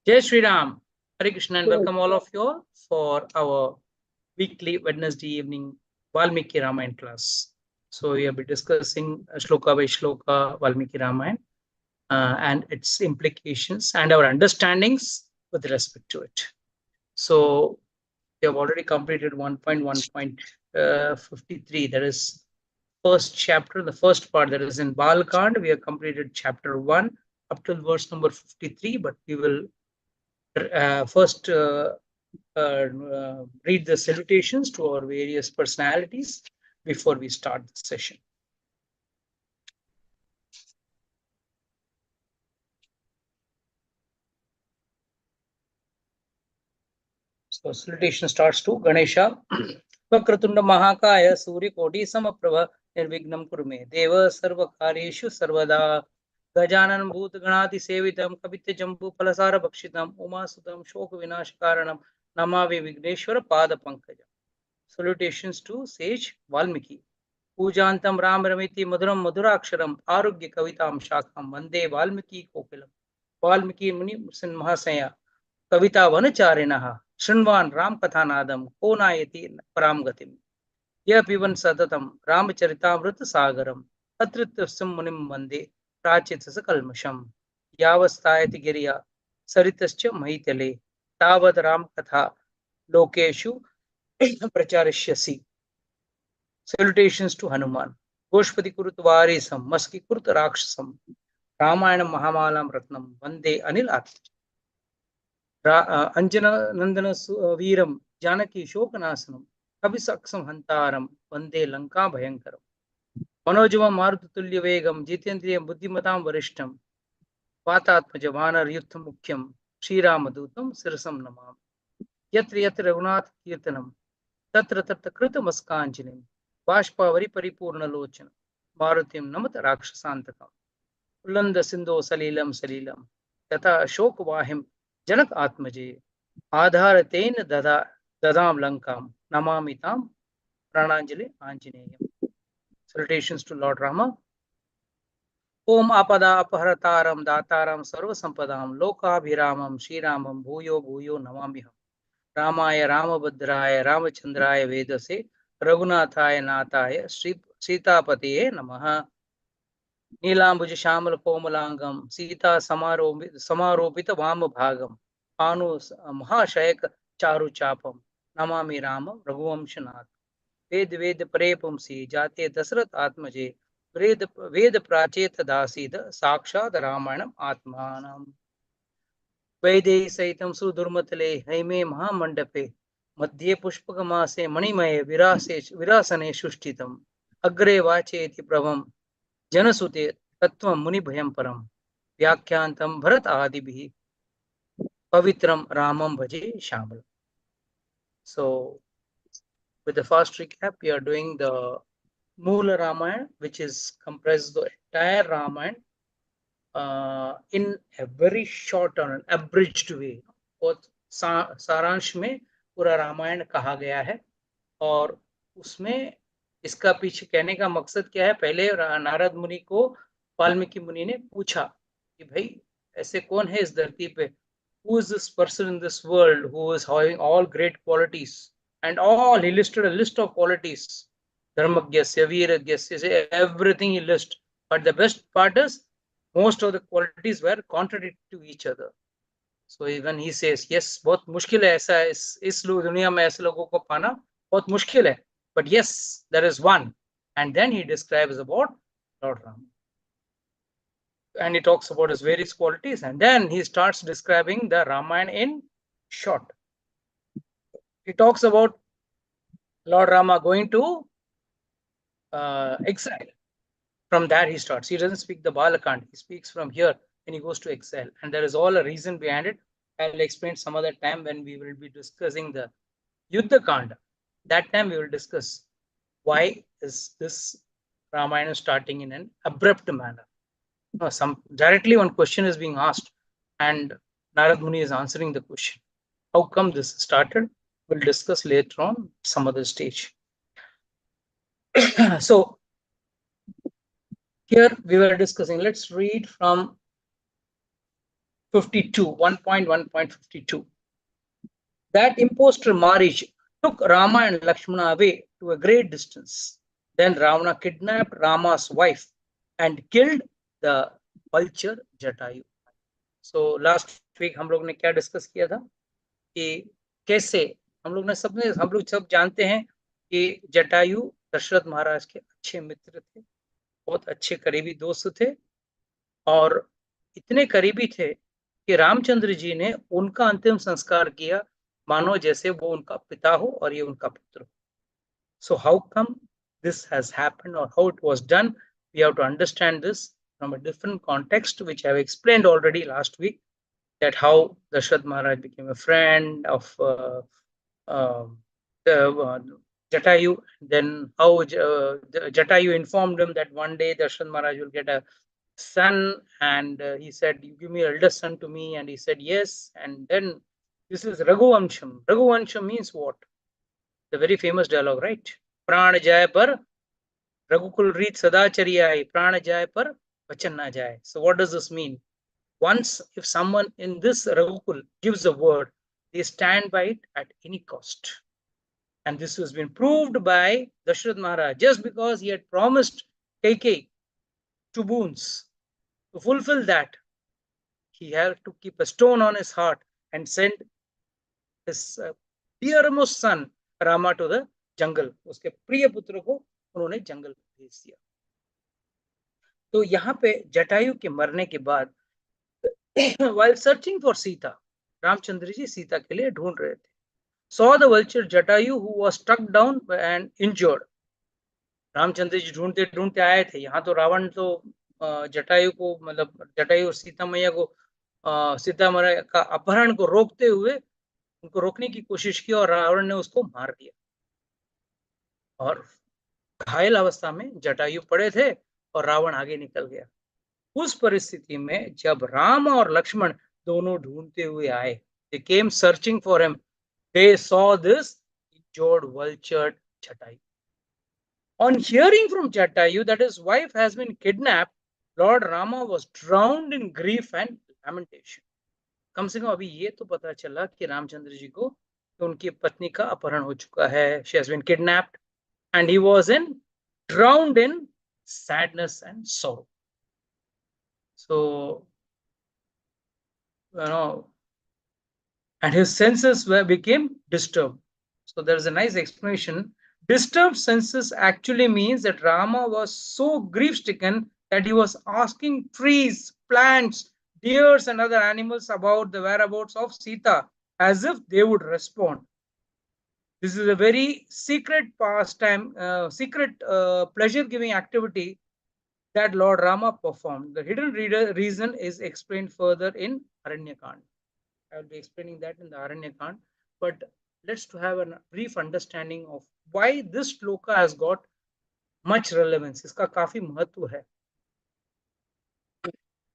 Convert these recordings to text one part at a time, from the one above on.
Jai Shri Ram, Hare Krishna, and welcome all of you all for our weekly Wednesday evening Valmiki Ramayana class. So we have been discussing shloka by shloka Valmiki Ramayana and its implications and our understandings with respect to it. So we have already completed 1.1.53. That is first chapter, the first part, that is in Balkand. We have completed chapter 1 up till verse number 53, but we will first read the salutations to our various personalities before we start the session. So salutation starts to Ganesha. Vakratunda Mahakaya Suri Koti Samaprabha Nirvignam Kurume Deva Sarvakareshu Sarvada Gajanan Bhut Ganati Sevitam Kapitya Jambu Palasara Bhakshitam Umasutam Shok Vinashkaranam Namavi Vigneshwara Pada Pankaja. Salutations to Sage Valmiki. Pujantam Ram Ramiti Maduram Maduraksharam Arugya Kavitam Shakam Vande Valmiki Kokilam Valmiki Muni Musin Mahasaya Kavita Vanacharinaha Shrinvan Ram Kathanadam Konayati Param Gatim Ya Pivan Satatam Ramacharitamrita Sagaram Atrityasam Munim Vande Prachitasa Kalmasham Yavastayati Giriya Saritascha Mahitale Tavad Ram Katha Lokeshu Pracharishyasi. Salutations to Hanuman. Goshpati Kurut Varisam, Maski Kurut Rakshasam, Ramayana Mahamalam Ratnam, Vande Anil Atma. Anjana Nandana Veeram, Janaki Shokanasanam, Abhisaksam Hantaram, Vande Lanka Bhayankaram. Manojava Marutulya Vegam, Jitendriyam Buddhimatam Varishtam, Vatatmaja Vanar Yutham Mukhyam, Sriramadutam Sirasam Namam. Yatra Yatra Raghunath Kirtanam, Tatra Tatra Kritam Askanjanim. Bashpavari Paripurna Lochana, Marutim Namata Rakshasantakam, Ulanda Sindho Salilam Salilam, Tata Ashok Vahim, Janak Atmaje, Adharatain Dadam Lankam, Namamitam, Prananjali Anjaneyam. Salutations to Lord Rama. Om Apada Apaharataram Dataram Sarva Sampadam, Lokabhiramam, Shriramam, Bhuyo Bhuyo Namamiham, Ramaya Ramabhadraya, Ramachandraya Vedase, Raghunathaya Nathaya Sitapatiye Namaha. Nilambuja Shamal Komalangam Sita Samaropita Vama Bhagam Anu Mahashayaka Charu Chapam Namami Rama Raghuvamshanath Ved Prepumsi Jate Dasrat Atmaje Ved Pracheta Dasida Sakshat Ramanam Atmanam Vaidehi Saitam Sudurmatale Haime Mahamandape Madhye Pushpakamase Manimaya Virasane Shushtitam Agre Vacheti Pravam Janasute Tattvam Muni Bhayam Param Vyakhyantam Bharat Adibhi Pavitram Ramam Bhaje Shamal. So, with the fast recap, we are doing the Moola Ramayana, which is comprised the entire Ramayana in a very short and abridged way. और सारांश में पूरा रामायण कहा गया है और उसमें इसका पीछे कहने का मकसद क्या है. पहले नारद मुनि को वाल्मीकि मुनि ने पूछा कि भाई ऐसे कौन है इस धरती पे, who is this person in this world who is having all great qualities, and all he listed a list of qualities, dharmagyasya, veeragyasya, everything he listed, but the best part is most of the qualities were contradictory to each other. So even he says, yes, बहुत मुश्किल है ऐसा इस दुनिया में ऐसे लोगों को पाना बहुत मुश्किल है, but yes, there is one. And then he describes about Lord Rama. And he talks about his various qualities, and then he starts describing the Ramayana in short. He talks about Lord Rama going to exile. From there he starts. He doesn't speak the Balakand. He speaks from here and he goes to exile. And there is all a reason behind it. I will explain some other time when we will be discussing the Yuddha Kanda. That time we will discuss why is this Ramayana starting in an abrupt manner. No, directly one question is being asked and Narad Muni is answering the question. How come this started? We'll discuss later on some other stage. So here we were discussing, let's read from 52, 1.1.52. That impostor marriage took Rama and Lakshmana away to a great distance. Then Ravana kidnapped Rama's wife and killed the vulture Jatayu. So last week हम लोग ने क्या discuss किया था कि कैसे हम लोग सब जानते हैं कि जटायु दशरथ महाराज के अच्छे मित्र थे, बहुत अच्छे करीबी दोस्त थे, और इतने करीबी थे कि रामचंद्र जी ने उनका अंतिम संस्कार किया मानो जैसे वो उनका पिता हो और ये उनका पुत्र हो. So how come this has happened or how it was done? We have to understand this from a different context, which I have explained already last week, that how Dashrath Maharaj became a friend of Jatayu. Then how Jatayu informed him that one day Dashrath Maharaj will get a son, and he said, "You give me your eldest son to me," and he said yes. And then this is Raghuvansham. Raghuvansham means what? The very famous dialogue, right? Pran jay par Raghukul read Sadachariya, Pran jay par vachan na jay. So what does this mean? Once if someone in this Raghukul gives a word, they stand by it at any cost. And this has been proved by Dashrath Maharaj. Just because he had promised Kaikeyi 2 boons, to fulfill that, he had to keep a stone on his heart and send his dearest son Rama to the jungle. उसके प्रिय पुत्र को उन्होंने जंगल भेज दिया. तो यहाँ पे जटायु के मरने के बाद while searching for Sita, Ramchandra ji Sita के लिए ढूंढ रहे थे. Saw the vulture Jatayu who was struck down and injured. Ramchandra ji ढूंढते ढूंढते आए थे. यहाँ तो रावण तो जटायु को, मतलब जटायु और सीता मैया को, सीता मैया का अपहरण को रोकते हुए उनको रोकने की कोशिश की और रावण ने उसको मार दिया. और घायल अवस्था में जटायु पड़े थे और रावण आगे निकल गया. उस परिस्थिति में जब राम और लक्ष्मण दोनों ढूंढते हुए आए, they came searching for him, they saw this injured vulture Jatayu. On hearing from Jatayu that his wife has been kidnapped, Lord Rama was drowned in grief and lamentation. कम से कम अभी ये तो पता चला कि रामचंद्र जी को उनकी पत्नी का अपहरण हो चुका है. She has been kidnapped and he was drowned in sadness and sorrow. So, and his senses became disturbed. So there is a nice explanation. Disturbed senses actually means that Rama was so grief-stricken that he was asking trees, plants, deers, and other animals about the whereabouts of Sita, as if they would respond. This is a very secret pastime, secret pleasure-giving activity that Lord Rama performed. The hidden reason is explained further in Aranyakand. I will be explaining that in the Aranyakand, but let's to have a brief understanding of why this shloka has got much relevance. इसका काफी महत्व है.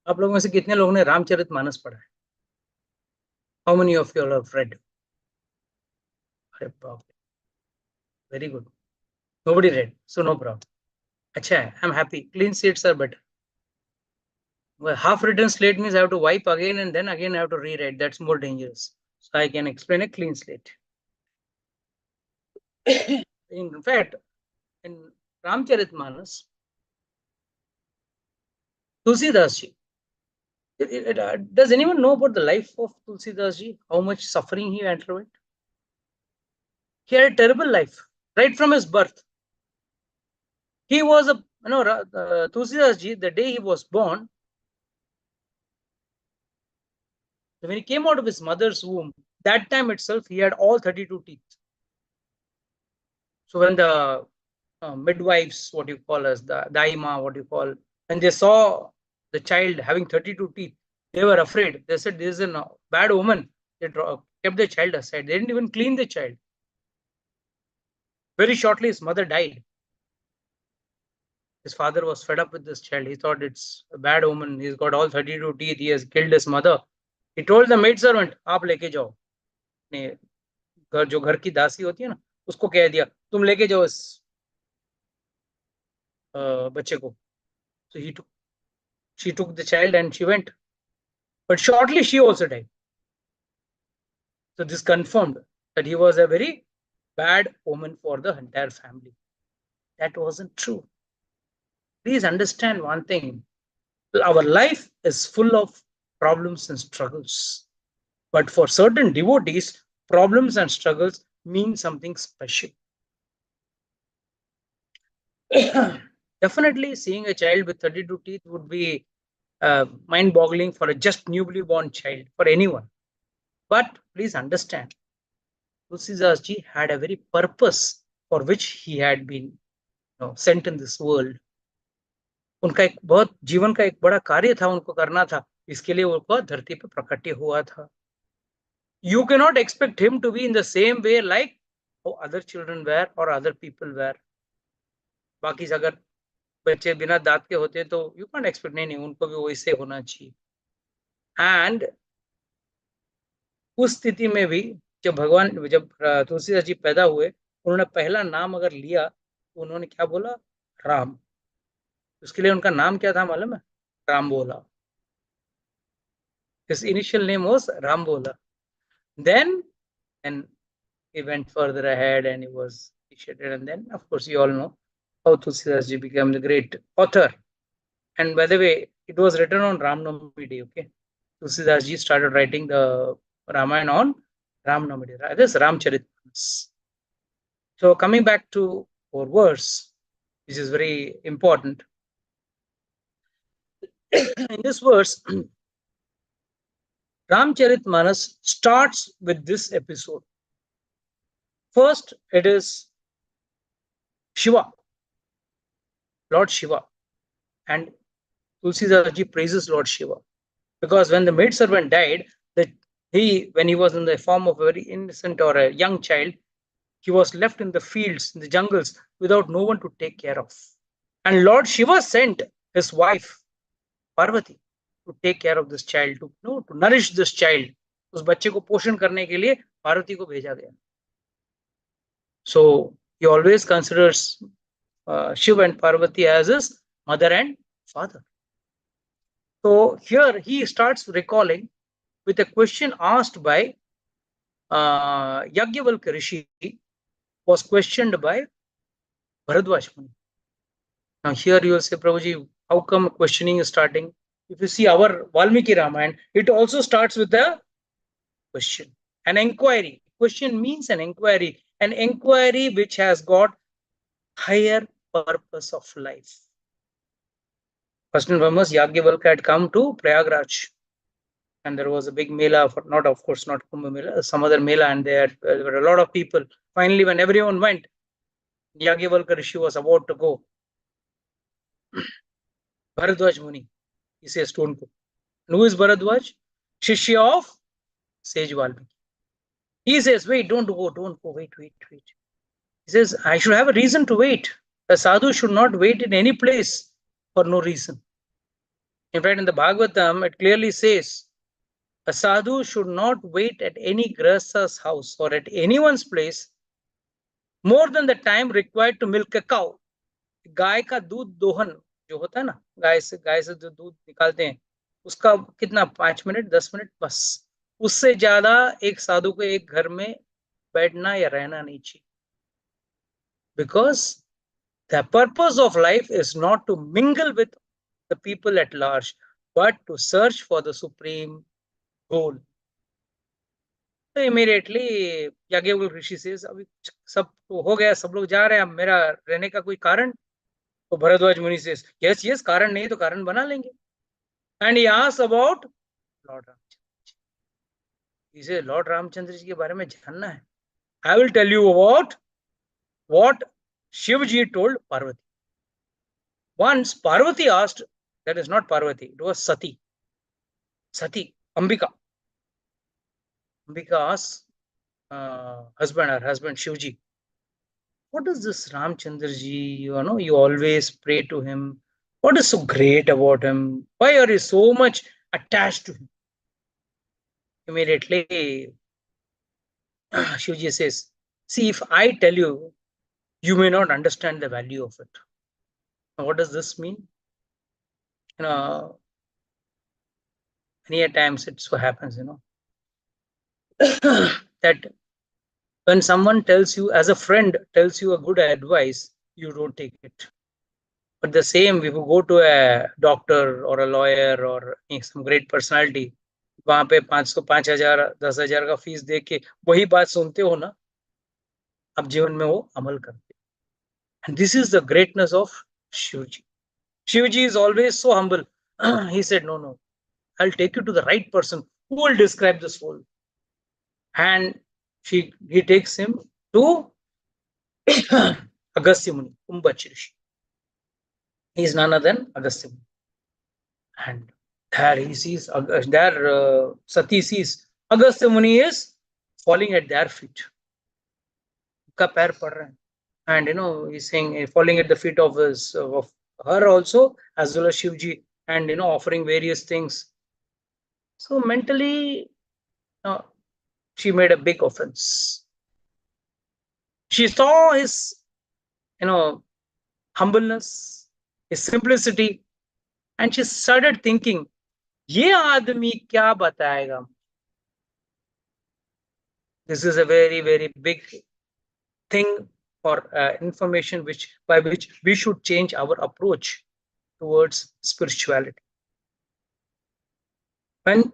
आप लोगों में से कितने लोगों ने रामचरितमानस पढ़ा है? How many of you have read? Very good. Nobody read, so no problem. अच्छा, I'm happy. Clean slates are better. Well, half-written slate means I have to wipe again and then again I have to rewrite. That's more dangerous. So I can explain a clean slate. In fact, in Ramcharitmanas, Tulsidas ji, does anyone know about the life of Tulsidas ji? How much suffering he underwent? He had a terrible life right from his birth. He was Tulsidas ji, the day he was born, when he came out of his mother's womb, that time itself he had all 32 teeth. So when the midwives, what you call as the daima, what you call, when they saw the child having 32 teeth, they were afraid. They said, "This is a bad omen." They kept the child aside. They didn't even clean the child. Very shortly, his mother died. His father was fed up with this child. He thought it's a bad omen. He's got all 32 teeth. He has killed his mother. He told the maidservant, "आप लेके जाओ." जो घर की दासी होती है ना, उसको कह दिया, तुम लेके जाओ इस बच्चे को. So she took the child and she went. But shortly she also died. So this confirmed that he was a very bad omen for the entire family. That wasn't true. Please understand one thing. Our life is full of problems and struggles. But for certain devotees, problems and struggles mean something special. Definitely, seeing a child with 32 teeth would be mind-boggling for a just newly born child, for anyone. But please understand, Tulsidas ji had a very purpose for which he had been sent in this world. उनका एक बहुत जीवन का एक बड़ा कार्य था, उनको करना था, इसके लिए उनको धरती पे प्रकट हुआ था. You cannot expect him to be in the same way like how other children were or other people were. बाकी अगर बच्चे बिना दांत के होते तो you can't expect, नहीं उनको भी वैसे होना चाहिए. एंड उस स्थिति में भी जब तुलसीदास जी पैदा हुए, उन्होंने पहला नाम अगर लिया तो उन्होंने क्या बोला? राम. उसके लिए उनका नाम क्या था मालूम है? राम बोला. His initial name was Ram Bola. Then and he went further ahead and he was initiated, and then of course you all know how Tulsidas ji became the great author. And by the way, it was written on Ram Navami Day. Okay, Tulsidas ji started writing the Ramayana on Ram Navami Day. This Ramcharitmanas. So coming back to our verse, which is very important. In this verse, Ramcharitmanas starts with this episode. First, it is Shiva, Lord Shiva, and Tulsidas ji praises Lord Shiva, because when the maidservant died, when he was in the form of a very innocent or a young child, he was left in the fields, in the jungles, without no one to take care of. And Lord Shiva sent his wife, Parvati, to take care of this child, to nourish this child. उस बच्चे को पोषण करने के लिए पार्वती को भेजा गया. So he always considers Shiva and Parvati as his mother and father. So here he starts recalling with a question asked by Yajnavalkya Rishi, was questioned by Bharadwaj Muni. Now here you will say, Prabhuji, how come questioning is starting? If you see our Valmiki Ramayana, it also starts with a question, an inquiry. Question means an inquiry which has got higher purpose of life. First and foremost, Yajnavalkya had come to Prayagraj, and there was a big mela, not Kumbh Mela, some other mela, and there were a lot of people. Finally, when everyone went, Yajnavalkya Rishi was about to go. Bharadwaj Muni, he says to unko. And who is Bharadwaj? Shishya of Sage Valmiki. He says, wait, don't go, wait. He says, I should have a reason to wait. A sadhu should not wait in any place for no reason. In fact, in the Bhagavatam, it clearly says, a sadhu should not wait at any grahastha's house or at anyone's place more than the time required to milk a cow. गाय का दूध दोहन जो होता है ना, गाय से जो दूध निकालते हैं, उसका कितना 5 मिनट 10 मिनट बस. उससे ज्यादा एक साधु को एक घर में बैठना या रहना नहीं चाहिए. Because the purpose of life is not to mingle with the people at large, but to search for the supreme goal. So immediately Yajnavalkya Rishi says, अभी सब हो गया, सब लोग जा रहे हैं, अब मेरा रहने का कोई कारण? तो Bharadwaj Muni says, yes, कारण नहीं तो कारण बना लेंगे. And he asks about Lord Ramchandra. He says, Lord Ramchandra जी के बारे में जानना है. I will tell you about what Shivji told Parvati. Once Parvati asked, that is not Parvati, it was Sati, Ambika. Ambika asked her husband Shivji, what is this Ramchandra ji? You always pray to him. What is so great about him? Why are you so much attached to him? Immediately, Shivji says, see, if I tell you, you may not understand the value of it. Now, what does this mean? In many a times it so happens, that when someone tells you, as a friend tells you a good advice, you don't take it. But the same, if you go to a doctor or a lawyer or some great personality, वहां पे 500, 5,000, 10,000 का fees दे के वही बात सुनते हो ना, अब जीवन में वो अमल करते. And this is the greatness of Shivji. Shivji is always so humble. He said, no, I'll take you to the right person who will describe the soul. And he takes him to Agastya Muni, Kumbhachi Rishi. He is none other than Agastya Muni. And there he sees, Sati sees Agastya Muni is falling at their feet. And he's saying, falling at the feet of her also, as well as Shivji, and offering various things. So mentally, she made a big offense. She saw his, humbleness, his simplicity, and she started thinking, ये आदमी क्या बताएगा? This is a very, very big thing for information by which we should change our approach towards spirituality. When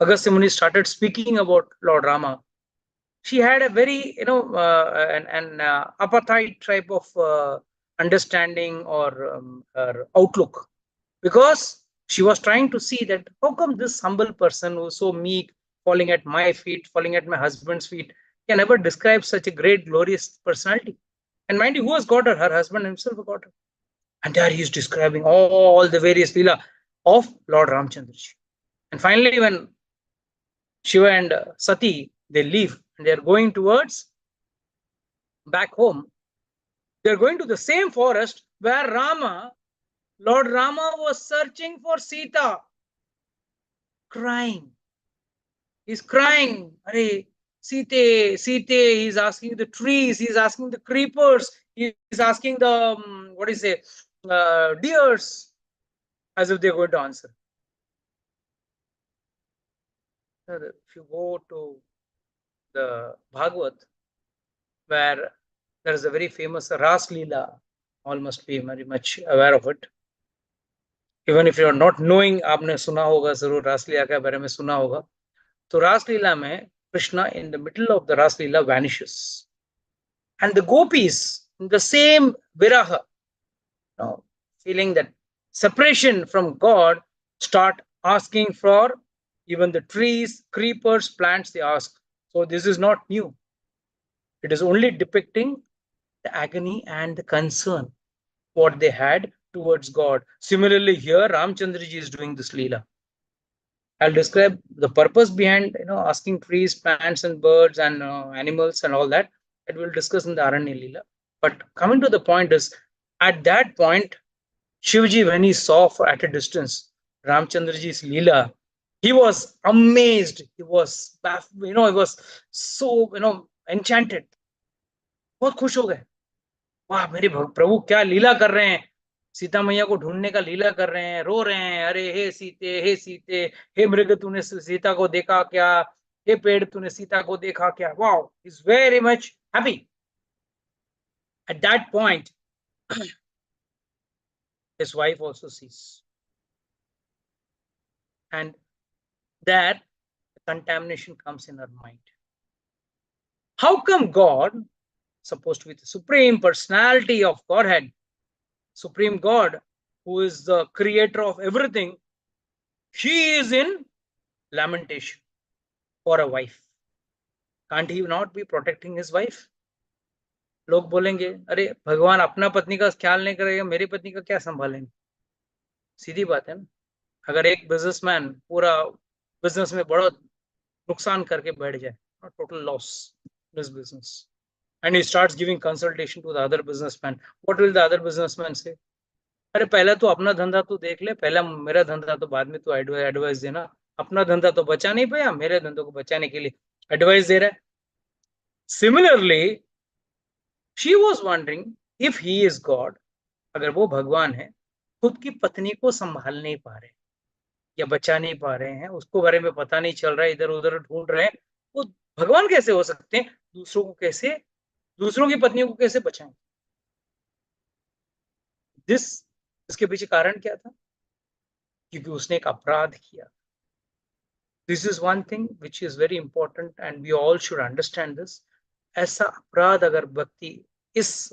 Agastya Muni started speaking about Lord Rama, she had a very, an apartheid type of understanding or outlook, because she was trying to see that how come this humble person who's so meek, falling at my feet, falling at my husband's feet, can ever describe such a great, glorious personality? And mind you, who has got her? Her husband himself got her. And there he is describing all the various Leela of Lord Ramchandraji. And finally, when Shiva and Sati, they leave and they are going towards back home, they are going to the same forest where Lord Rama was searching for Sita, crying. He's crying. Are, Sita, Sita. He's asking the trees. He's asking the creepers. He's asking the, deers, as if they're going to answer. If you go to the Bhagavad, where there is a very famous Ras Leela, all must be very much aware of it. Even if you are not knowing, आपने सुना होगा जरूर रास लीला के बारे में सुना होगा. तो रास लीला में Krishna in the middle of the Ras Leela vanishes, and the gopis in the same viraha, feeling that separation from God, start asking for even the trees, creepers, plants. They ask. So this is not new. It is only depicting the agony and the concern what they had towards God. Similarly, here Ramchandraji is doing this Leela. I'll describe the purpose behind asking trees, plants, and birds and animals and all that. That we'll discuss in the Aranya Leela. But coming to the point is, at that point, Shivji, when he saw at a distance Ramchandraji's Leela, he was amazed. He was, he was so, enchanted. बहुत खुश हो गए. वाह, मेरे प्रभु क्या लीला कर रहे हैं. सीता मैया को ढूंढने का लीला कर रहे हैं, रो रहे हैं. अरे हे सीते, हे मृग तूने सीता को देखा क्या, हे पेड़ तूने सीता को देखा क्या. Wow, is very much happy. At that point, his wife also sees, and there contamination comes in her mind. How come God, supposed to be the supreme personality of Godhead, supreme God, who is the creator of everything, he is in lamentation for a wife? Can't he not be protecting his wife? लोग बोलेंगे, अरे भगवान अपना पत्नी का ख्याल नहीं करेगा, मेरी पत्नी का क्या संभालेंगे? सीधी बात है ना. अगर एक बिजनेसमैन पूरा बिजनेस में बड़ा नुकसान करके बैठ जाए, total loss in his business, and he starts giving consultation to the other businessman, what will the other businessman say? अरे पहले तो अपना धंधा तो देख ले, पहला मेरा धंधा तो बाद में तो एडवाइस देना. अपना धंधा तो बचा नहीं पाया, मेरे धंधे को बचाने के लिए एडवाइस दे रहा है. Similarly, she was wondering if he is God, अगर वो भगवान है, खुद की पत्नी को संभाल नहीं पा रहे, या बचा नहीं पा रहे हैं, उसको बारे में पता नहीं चल रहा है, इधर उधर ढूंढ रहे हैं, वो भगवान कैसे हो सकते हैं? दूसरों को कैसे, दूसरों की पत्नियों को कैसे बचाएं? दिस, इसके पीछे कारण क्या था? क्योंकि उसने एक अपराध किया। This is one thing which is very important and we all should understand this. ऐसा अपराध अगर व्यक्ति इस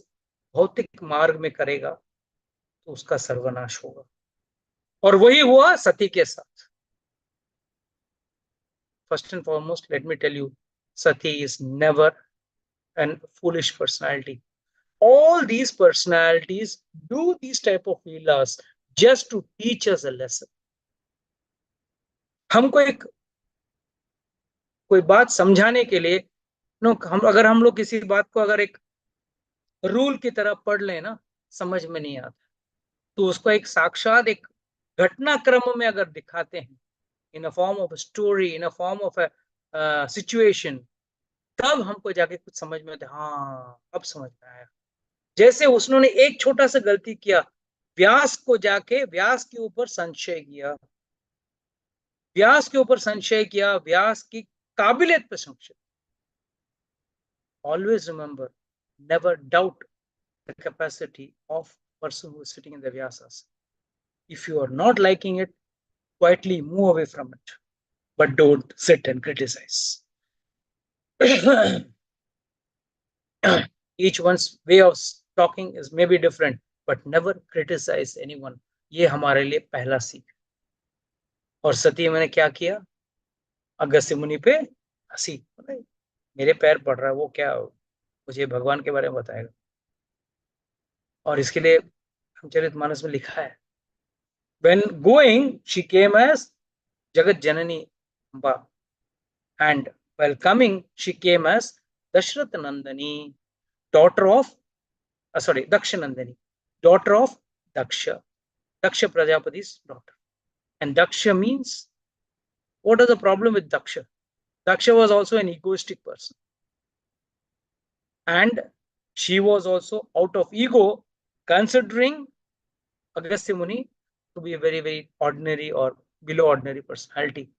भौतिक मार्ग में करेगा तो उसका सर्वनाश होगा, और वही हुआ सती के साथ। First and foremost let me tell you, Sati is never an foolish personality. All these personalities do these type of leelas just to teach us a lesson. हमको एक कोई बात समझाने के लिए, नो, हम लोग किसी बात को अगर एक रूल की तरह पढ़ लें ना, समझ में नहीं आता, तो उसको एक साक्षात एक घटनाक्रम में अगर दिखाते हैं, in a form of story, in a form of a situation, तब हमको जाके कुछ समझ में आता है, हाँ अब समझ में आया। जैसे उसने एक छोटा सा गलती किया, व्यास को जाके व्यास के ऊपर संशय किया, व्यास के ऊपर संशय किया, व्यास की काबिलियत पर संशय। Always remember, never doubt the capacity of person who is sitting in the Vyas. If you are not liking it, quietly move away from it, but don't sit and criticize. Each one's way of talking is maybe different, but never criticize anyone. ये हमारे लिए पहला सीख। और सती मैंने क्या किया, अगस्त्य मुनि पे हंसी, मेरे पैर पड़ रहा है, वो क्या मुझे भगवान के बारे में बताएगा। और इसके लिए रामचरितमानस में लिखा है, when going she came as Jagat Janani Amba, and while coming she came as Dashrath Nandani, daughter of Daksha Nandani, daughter of Daksha, Daksha Prajapati's daughter. And Daksha means, what is the problem with Daksha? Daksha was also an egoistic person, and she was also out of ego considering Agastya Muni to be a very, very ordinary or below ordinary personality.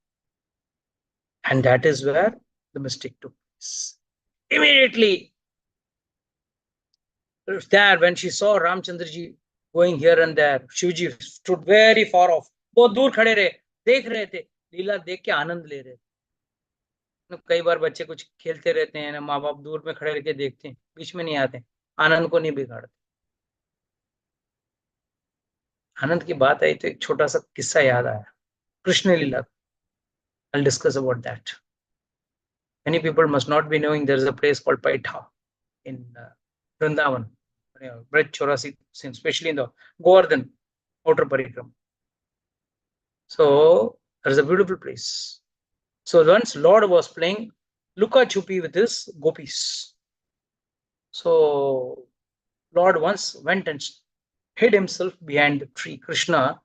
And that is where the mistake took place. Immediately there, when she saw Ramchandra ji going here and there, Shivji stood very far off. बहुत दूर खड़े रहे, देख रहे थे, लीला देख के आनंद ले रहे थे। कई बार बच्चे कुछ खेलते रहते हैं ना, माँ बाप दूर में खड़े रह के देखते हैं, बीच में नहीं आते, आनंद को नहीं बिगाड़ते। आनंद की बात आई तो एक छोटा सा किस्सा याद आया, कृष्ण लीला। I'll discuss about that. Many people must not be knowing there is a place called Paitha in Vrindavan, Braj Chaurasi, especially in the Govardhan outer Parikram. So there is a beautiful place. So once Lord was playing Luka Chupi with his gopis. So Lord once went and hid himself behind the tree. Krishna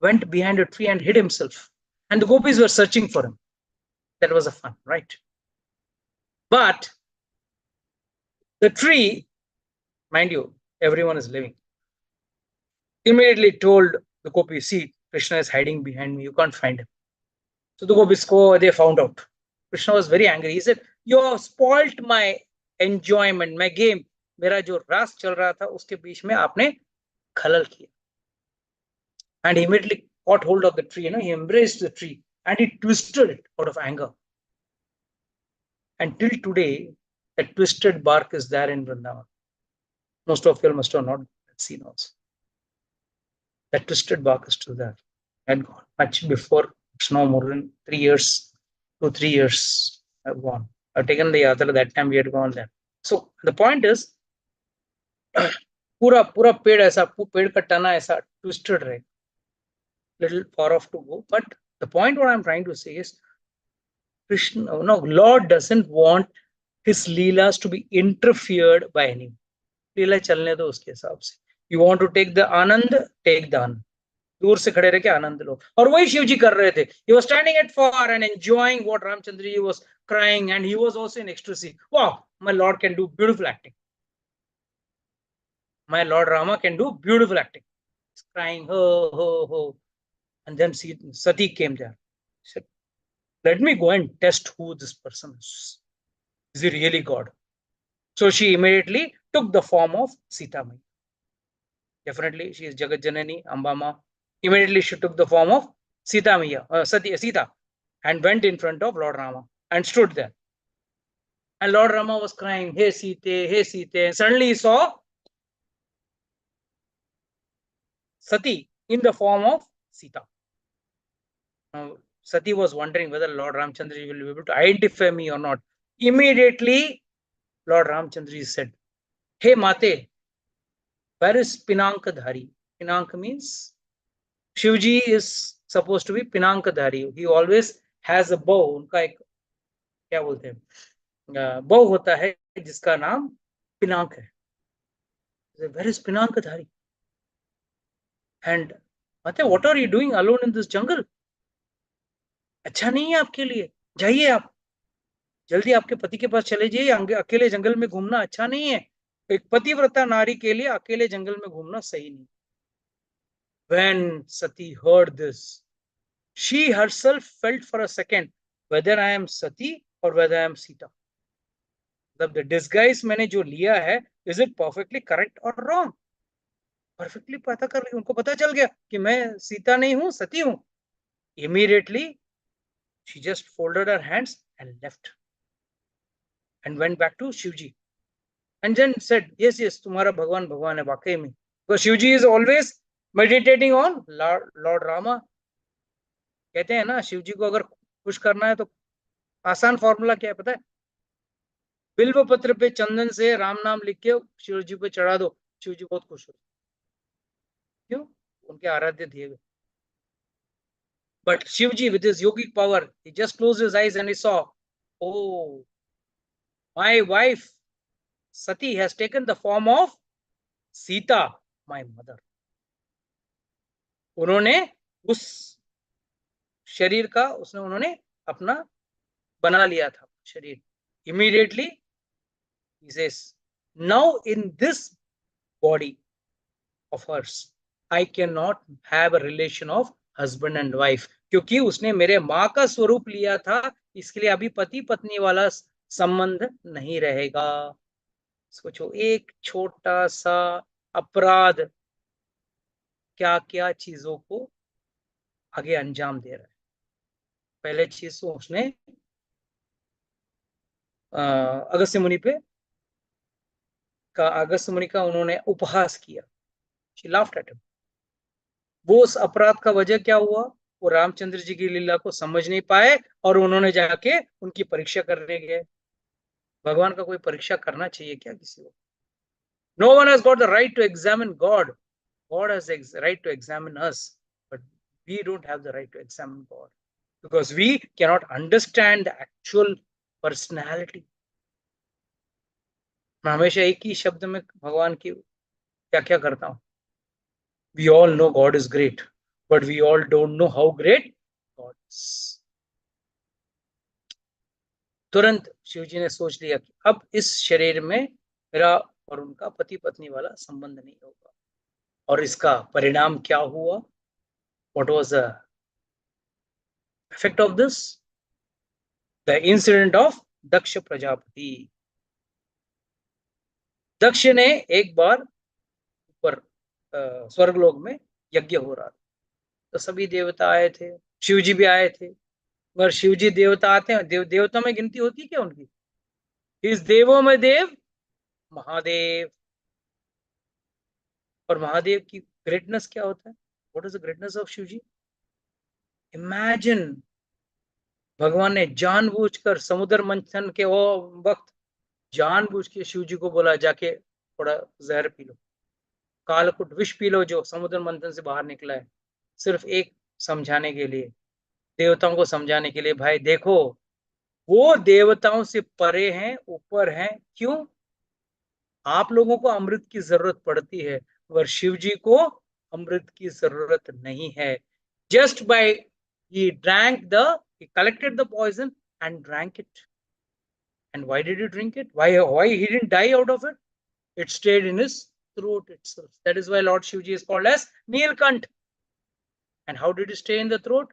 went behind a tree and hid himself, and the gopis were searching for him. That was a fun, right? But the tree, mind you, everyone is living, immediately told the gopis, see, Krishna is hiding behind me, you can't find him. So the gopis go, they found out. Krishna was very angry. He said, you have spoilt my enjoyment, my game. मेरा जो रास चल रहा था उसके बीच में आपने खलल किया. And he immediately caught hold of the tree, he embraced the tree and he twisted it out of anger. And till today, that twisted bark is there in Vrindavan. Most of you must have not seen also. That twisted bark is still there. Had gone much before. It's now more than 3 years, 2-3 years have gone. I've taken the yatra, that time we had gone there. So the point is, पूरा पेड़ ऐसा, पेड़ का तना ऐसा twisted रहे, little far off to go. But the point what I'm trying to say is, Krishna, Lord doesn't want his leelas to be interfered by anyone. लीला चलने दो उसके हिसाब से. You want to take the Anand, take the आनंद. दूर से खड़े रह के आनंद लो. और वही शिव जी कर रहे थे. He was standing at far and enjoying what Ramchandra ji was crying, and he was also in ecstasy. Wow, my Lord can do beautiful acting. My Lord Rama can do beautiful acting. He's crying, ho, ho, ho. And then Sati came there. She said, let me go and test who this person is. Is he really God? So she immediately took the form of Sita Maya. Definitely, she is Jagat Janani, Ambama. Immediately, she took the form of Sita Maya, Sita, and went in front of Lord Rama and stood there. And Lord Rama was crying, hey Sita, hey Sita. And suddenly he saw Sati in the form of Sita. Now, Sati was wondering whether Lord Ramchandra will be able to identify me or not. Immediately, Lord Ramchandra said, hey Mate, where is Pinankadhari? Pinank means Shivji is supposed to be Pinankadhari. He always has a bow. उनका एक क्या बोलते हैं bow होता है जिसका नाम पिनाक है. Where is Pinankadhari? And Mate, what are you doing alone in this jungle? अच्छा नहीं है आपके लिए, जाइए आप जल्दी आपके पति के पास चले जाइए. अकेले जंगल में घूमना अच्छा नहीं है. एक पतिव्रता नारी के लिए अकेले जंगल में घूमना सही नहीं. When Sati heard this, she herself felt for a second whether I am Sati or whether I am Sita. The disguise मैंने जो लिया है, is it perfectly correct or wrong? Perfectly पता कर ली. उनको पता चल गया कि मैं सीता नहीं हूं, सती हूं. Immediately, she just folded her hands and left and went back to Shivji. And then said, yes, तुम्हारा भगवान भगवान है वाकई में. Because Shivji is always meditating on Lord Rama. कहते हैं ना, शिवजी को अगर खुश करना है तो आसान फॉर्मूला क्या है पता है? बिल्व पत्र पे चंदन से राम नाम लिख के शिवजी पे चढ़ा दो, शिवजी बहुत खुश हो. क्यों? उनके आराध्य दिए गए. But Shivji, with his yogic power, he just closed his eyes and he saw, oh, my wife Sati has taken the form of Sita, my mother. उन्होंने उस शरीर का उन्होंने अपना बना लिया था शरीर. Immediately he says, now in this body of hers I cannot have a relation of husband and wife, क्योंकि उसने मेरे माँ का स्वरूप लिया था. इसके लिए अभी पति पत्नी वाला संबंध नहीं रहेगा. सोचो, एक छोटा सा अपराध क्या क्या चीजों को आगे अंजाम दे रहा है. पहले चीज तो उसने अगस्त्य मुनि का उन्होंने उपहास किया. She laughed at him. वो उस अपराध का वजह क्या हुआ? वो रामचंद्र जी की लीला को समझ नहीं पाए और उन्होंने जाके उनकी परीक्षा करने गए. भगवान का कोई परीक्षा करना चाहिए क्या किसी को? No one has got the right to examine God. God has the right to examine us, but we don't have the right to examine God because we cannot understand the actual personality. मैं हमेशा एक ही शब्द में भगवान की व्याख्या करता हूं. We all know God is great, but we all don't know how great God is. तुरंत शिवजी ने सोच लिया कि अब इस शरीर में मेरा और उनका पति पत्नी वाला संबंध नहीं होगा. और इसका परिणाम क्या हुआ? What was the effect of this? The incident of दक्ष प्रजापति. दक्ष ने एक बार ऊपर स्वर्गलोक में यज्ञ हो रहा था, तो सभी देवता आए थे, शिवजी भी आए थे. मगर शिवजी देवता आते हैं, देवता में गिनती होती है क्या उनकी? इस देवों में देव महादेव. और महादेव की ग्रेटनेस क्या होता है? What is the greatness of Shivji? Imagine, भगवान ने जानबूझकर समुद्र मंथन के वो वक्त जानबूझ के शिवजी को बोला जाके थोड़ा जहर पी लो, कालकुट विष पी लो जो समुद्र मंथन से बाहर निकला है. सिर्फ एक समझाने के लिए, देवताओं को समझाने के लिए, भाई देखो वो देवताओं से परे हैं, ऊपर हैं. क्यों? आप लोगों को अमृत की जरूरत पड़ती है, मगर शिव जी को अमृत की जरूरत नहीं है. Just by he collected the poison and drank it. And why did he drink it? Why he didn't die out of it? It stayed in his throat itself. That is why Lord Shivji is called as Neelkant. And how did he stay in the throat?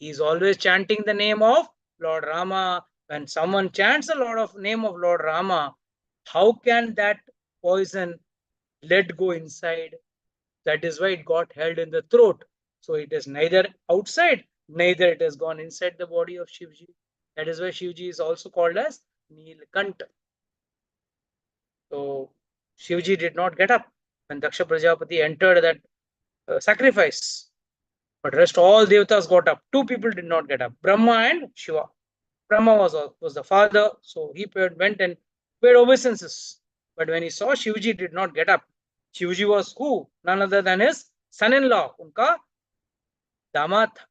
He is always chanting the name of Lord Rama. When someone chants the name of Lord Rama, how can that poison let go inside? That is why it got held in the throat. So it is neither outside, neither it has gone inside the body of Shivji. That is why Shivji is also called as Neelkanta. So Shivji did not get up when Daksha Prajapati entered that sacrifice. But rest all devatas got up. Two people did not get up, Brahma and Shiva. Brahma was the father, so he went and paid obeisances. But when he saw Shivji did not get up, Shivji was who? None other than his son-in-law. उनका दामाद था.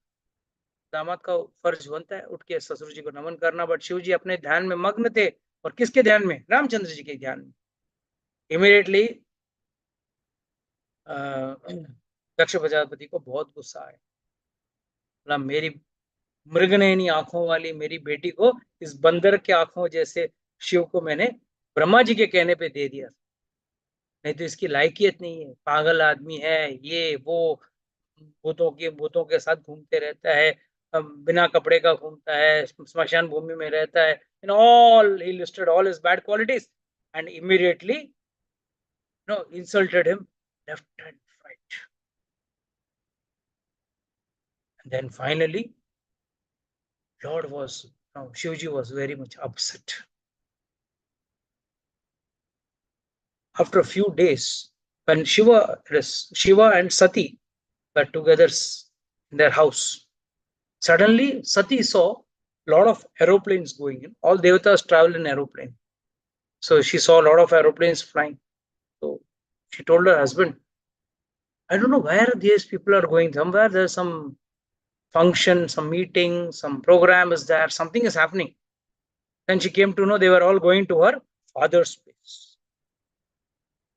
दामाद का फर्ज बनता है उठ के ससुर जी को नमन करना. बट शिवजी अपने ध्यान में मग्न थे. और किसके ध्यान में? रामचंद्र जी के ध्यान में. इमीडिएटली दक्ष प्रजापति को बहुत गुस्सा आया. बोला मेरी मृगनयनी आंखों वाली मेरी बेटी को इस बंदर के आंखों जैसे शिव को मैंने ब्रह्मा जी के कहने पे दे दिया. नहीं तो इसकी लायकियत नहीं है. पागल आदमी है, ये वो भूतों के साथ घूमते रहता है, बिना कपड़े का घूमता है, स्मशान भूमि में रहता है. In all he listed all his bad qualities and immediately insulted him left and right. And then finally Shivji was very much upset. After a few days, when Shiva and Sati were together in their house, suddenly Sati saw a lot of aeroplanes going in. All devatas travel in aeroplane. So she saw a lot of aeroplanes flying. So she told her husband, I don't know where these people are going. Somewhere there's some function, some meeting, some program is there. Something is happening. Then she came to know they were all going to her father's place,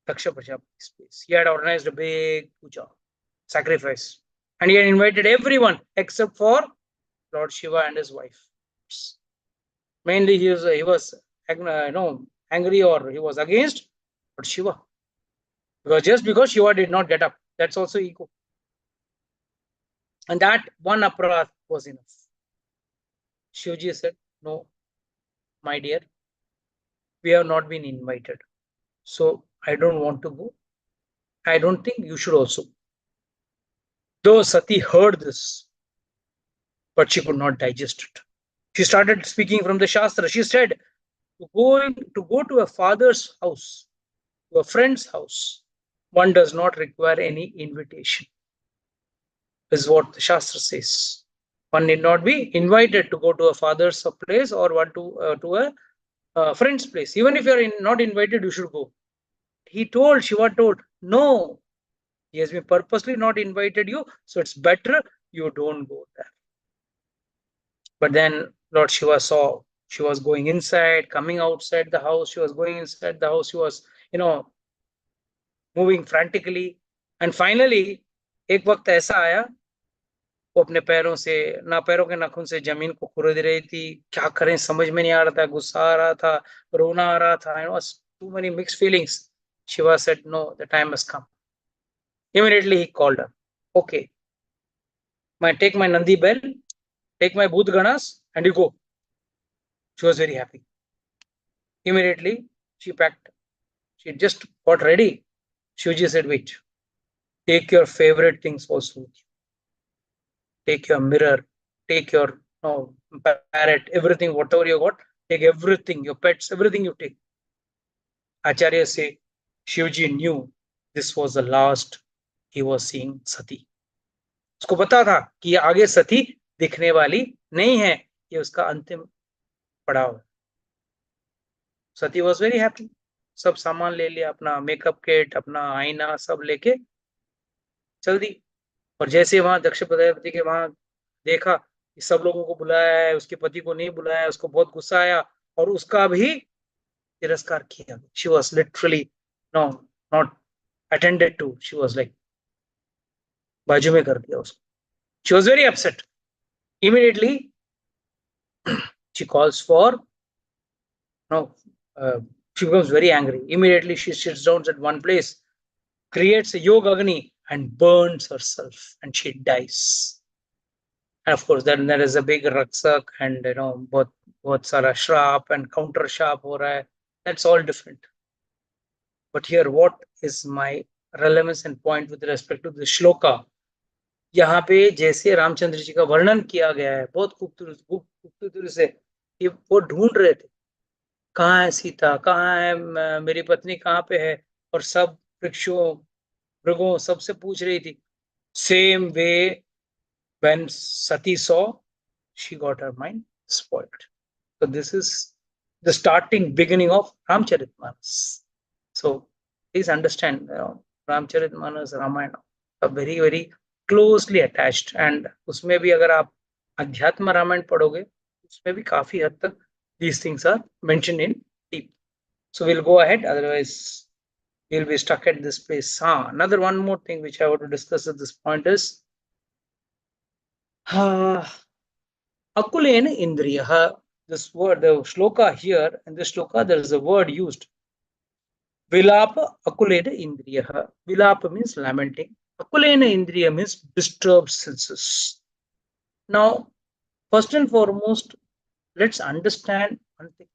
Daksha Prajapati's place. He had organized a big puja, sacrifice. And he had invited everyone except for Lord Shiva and his wife. Mainly he was angry, or he was against Lord Shiva. Because Shiva did not get up. That's also ego. And that one aparadh was enough. Shivji said, no, my dear, we have not been invited. So I don't want to go. I don't think you should also. Though Sati heard this, but she could not digest it. She started speaking from the Shastra. She said, to go to a father's house, to a friend's house, one does not require any invitation. This is what the Shastra says. One need not be invited to go to a father's place or one to a friend's place. Even if you are not invited, you should go. Shiva told, no, he has been purposely not invited you, so it's better you don't go there. But then Lord Shiva saw she was going inside, coming outside the house. She was going inside the house. She was, moving frantically. And finally, एक वक्त ऐसा आया, वो अपने पैरों के नाखून से जमीन को खुरद रही थी. क्या करें समझ में नहीं आ रहा था. गुस्सा आ रहा था, रोना आ रहा था. Too many mixed feelings. Shiva said, no, the time has come. Immediately he called her. Okay, take my Nandi bell, take my Bhut Ganas, and you go. She was very happy. Immediately she packed. She just got ready. Shivji said, wait, take your favorite things also with you. Take your mirror, take your parrot, everything, whatever you got, take everything, your pets, everything you take. Acharya say, Shivji knew this was the last he was seeing Sati. उसको पता था कि ये आगे सती दिखने वाली नहीं है, ये उसका अंतिम पड़ाव है. सती वॉज वेरी हैप्पी. सब सामान ले लिया, अपना मेकअप किट, अपना आईना सब लेके चल दी. और जैसे वहां दक्ष प्रजापति के वहां देखा कि सब लोगों को बुलाया है, उसके पति को नहीं बुलाया, उसको बहुत गुस्सा आया और उसका भी तिरस्कार किया. She was literally not attended to. She was like बाजू में कर दिया उसको. She was very upset. Immediately she calls for she becomes very angry. Immediately she sits down at one place, creates a yoga agni and burns herself and she dies. And of course, then there is a big raksak and बहुत सारा shrap and counter shrap हो रहा है. That's all different. But here, what is my relevance and point with respect to the shloka? यहाँ पे जैसे रामचंद्र जी का वर्णन किया गया है बहुत खूबसूरती से, कि वो ढूंढ रहे थे कहाँ है सीता, कहाँ है मेरी पत्नी, कहाँ पे है, और सब वृक्षों मृगों सबसे पूछ रही थी. Same way when Sati saw, she got her mind spoiled. So this is the starting beginning of Ramcharitmanas. So please understand, Ramcharitmanas, Ramayana are very very closely attached, and उसमें भी अगर आप अध्यात्म रामायण पढ़ोगे उसमें भी काफी हद तक these things are mentioned in deep. So we'll go ahead, otherwise we'll be stuck at this place. Another one more thing which I want to discuss at this point is Akulena Indriya. This word, the shloka here, in this shloka, there is a word used. Vilapa Akulena Indriya. Vilapa means lamenting. Akulena Indriya means disturbed senses. Now, first and foremost, let's understand one thing.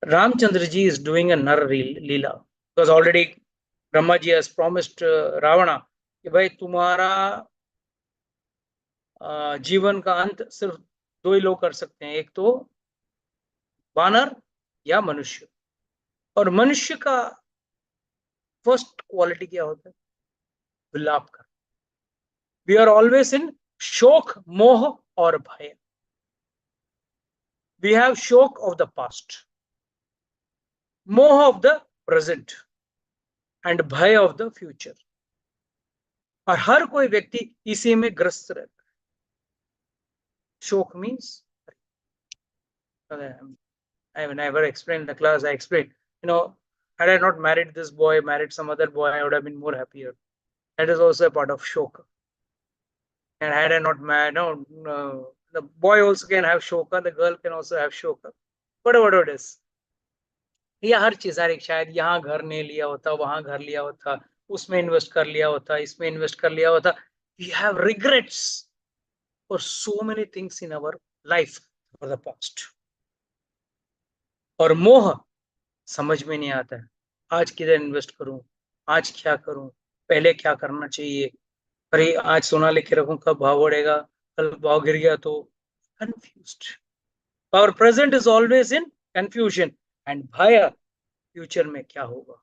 Ramchandraji is doing a Nar Leela. Because already Brahmaji has promised Ravana कि भाई तुम्हारा जीवन का अंत सिर्फ दो ही लोग कर सकते हैं, एक तो वानर या मनुष्य. और मनुष्य का फर्स्ट क्वालिटी क्या होता है? विलाप कर. वी आर ऑलवेज इन शोक, मोह और भय. वी हैव शोक ऑफ द पास्ट, मोह ऑफ द प्रेजेंट एंड भय ऑफ द फ्यूचर. और हर कोई व्यक्ति इसी में ग्रस्त रहता है. शोक means, I never explained in the class. I explained, had I not married this boy, married some other boy, I would have been more happier. That is also a part of shock. And had I not married, the boy also can have shoka, the girl can also have shoka, whatever it is. या हर चीज, हर एक, शायद यहाँ घर नहीं लिया होता, वहां घर लिया होता, उसमें इन्वेस्ट कर लिया होता, इसमें इन्वेस्ट कर लिया होता. We have regrets for so many things in our life for the past. और मोह समझ में नहीं आता है. आज किधर इन्वेस्ट करूं, आज क्या करूं, पहले क्या करना चाहिए, अरे आज सोना लेके रखूं, कब भाव बढ़ेगा, कल भाव गिर गया तो. Confused. Our present is always in confusion and भय, फ्यूचर में क्या होगा.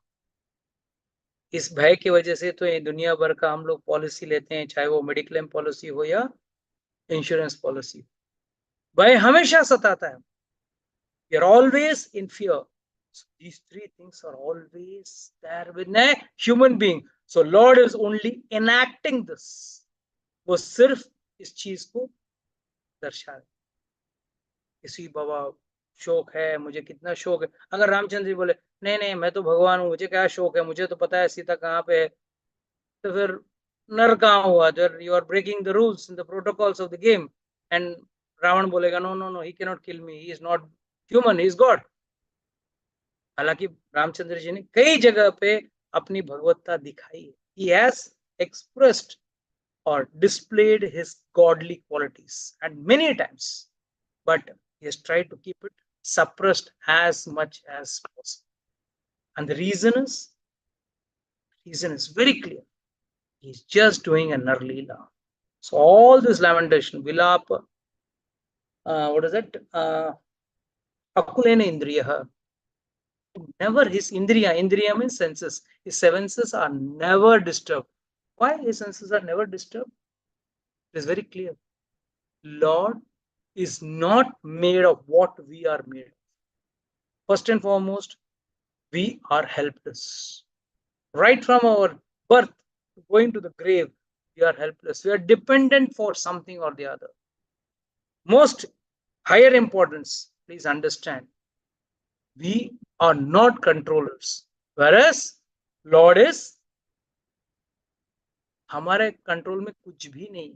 इस भय की वजह से तो ये दुनिया भर का हम लोग पॉलिसी लेते हैं, चाहे वो मेडिक्लेम पॉलिसी हो या इंश्योरेंस पॉलिसी. भय हमेशा सताता है. We are always in fear. So these three things are always there with a human being. So Lord is only enacting this. वो सिर्फ इस चीज को दर्शा रहे. किसी बाबा शोक है, मुझे कितना शोक है. अगर रामचंद्र जी बोले नहीं नहीं मैं तो भगवान हूँ, मुझे क्या शोक है, मुझे तो पता है सीता कहाँ पे है, तो फिर नर कहाँ हुआ? You are breaking the rules in the protocols of the game. And Ravan बोलेगा no no no, he can not kill me, he is not human, he is god. हालांकि रामचंद्र जी ने कई जगह पे अपनी भगवत्ता दिखाई है. He has expressed or displayed his godly qualities and many times, but he has tried to keep it suppressed as much as possible. And the reason is very clear. He's just doing a Narleela. So all this lamentation, Vilapa, what is it? Akulena Indriya. Never his Indriya means senses. His senses are never disturbed. Why his senses are never disturbed? It is very clear. Lord is not made of what we are made of. First and foremost, we are helpless. Right from our birth going to the grave, we are helpless. We are dependent for something or the other. Most higher importance, please understand, we are not controllers, whereas Lord is. हमारे control में कुछ भी नहीं.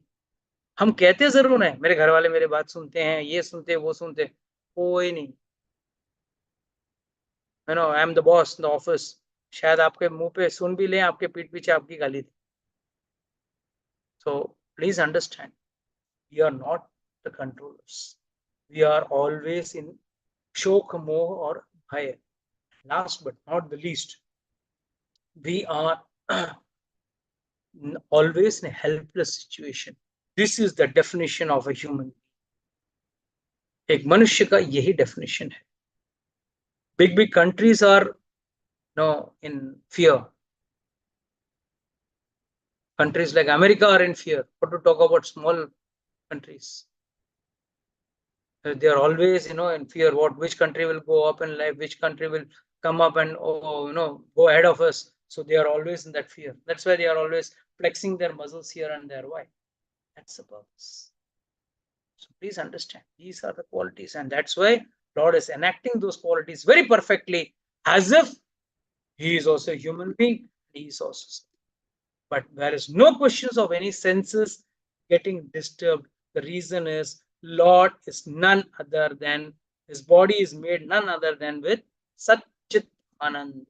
हम कहते जरूर हैं, मेरे घर वाले मेरे बात सुनते हैं, ये सुनते वो सुनते, कोई नहीं. I am the boss in the office. शायद आपके मुंह पे सुन भी लें, आपके पीठ पीछे आपकी गाली थी. So please understand, we are not the controllers. We are always in shok, moh, or bhaya. Last but not the least, we are always in a helpless situation. This is the definition of a human. एक मनुष्य का यही definition है. Big countries are in fear. Countries like America are in fear. What to talk about small countries? They are always, in fear. Which country will go up in life? Which country will come up and go ahead of us? So they are always in that fear. That's why they are always flexing their muscles here and there. Why? That's the purpose. So please understand, these are the qualities, and that's why Lord is enacting those qualities very perfectly, as if He is also a human being. He is also. But there is no questions of any senses getting disturbed. The reason is Lord is none other than, his body is made none other than with Satchit Anand.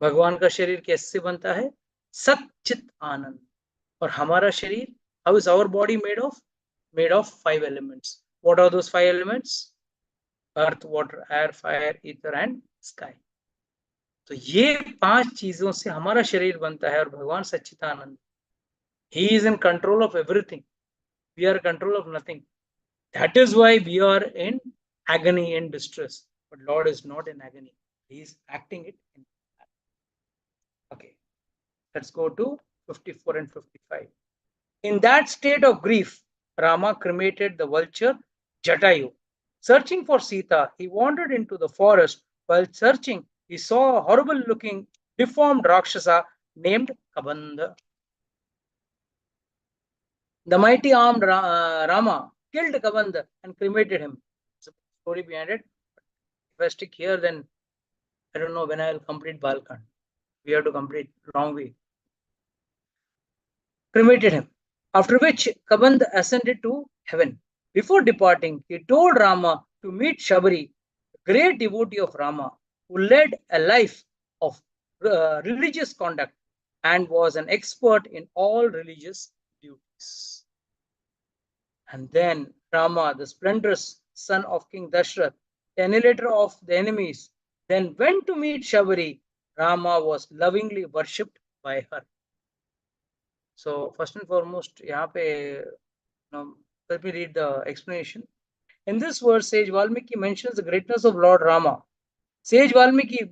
भगवान का शरीर कैसे बनता है? सच्चित आनंद. और हमारा शरीर, how is our body made of? Made of 5 elements. What are those 5 elements? Earth, water, air, fire, ether and sky. तो ये 5 चीजों से हमारा शरीर बनता है. और भगवान सच्चिदानंद, He is in control of everything. We are in control of nothing. That is why we are in agony and distress. But Lord is not in agony. He is acting it in. Okay. Let's go to 54 and 55. In that state of grief, Rama cremated the vulture Jatayu. Searching for Sita, he wandered into the forest. While searching, he saw a horrible-looking, deformed Rakshasa named Kabandha. The mighty armed Rama killed Kabandha and cremated him. There's a story behind it. If I stick here, then I don't know when I will complete Balkand. We have to complete wrong way. Cremated him. After which Kabandha ascended to heaven. Before departing, he told Rama to meet Shabari, a great devotee of Rama, who led a life of religious conduct and was an expert in all religious duties. And then Rama, the splendorous son of King Dashrath, the annihilator of the enemies, then went to meet Shabari. Rama was lovingly worshipped by her. So first and foremost, यहाँ पे, let me read the explanation. In this verse, Sage Valmiki mentions the greatness of Lord Rama. Sage Valmiki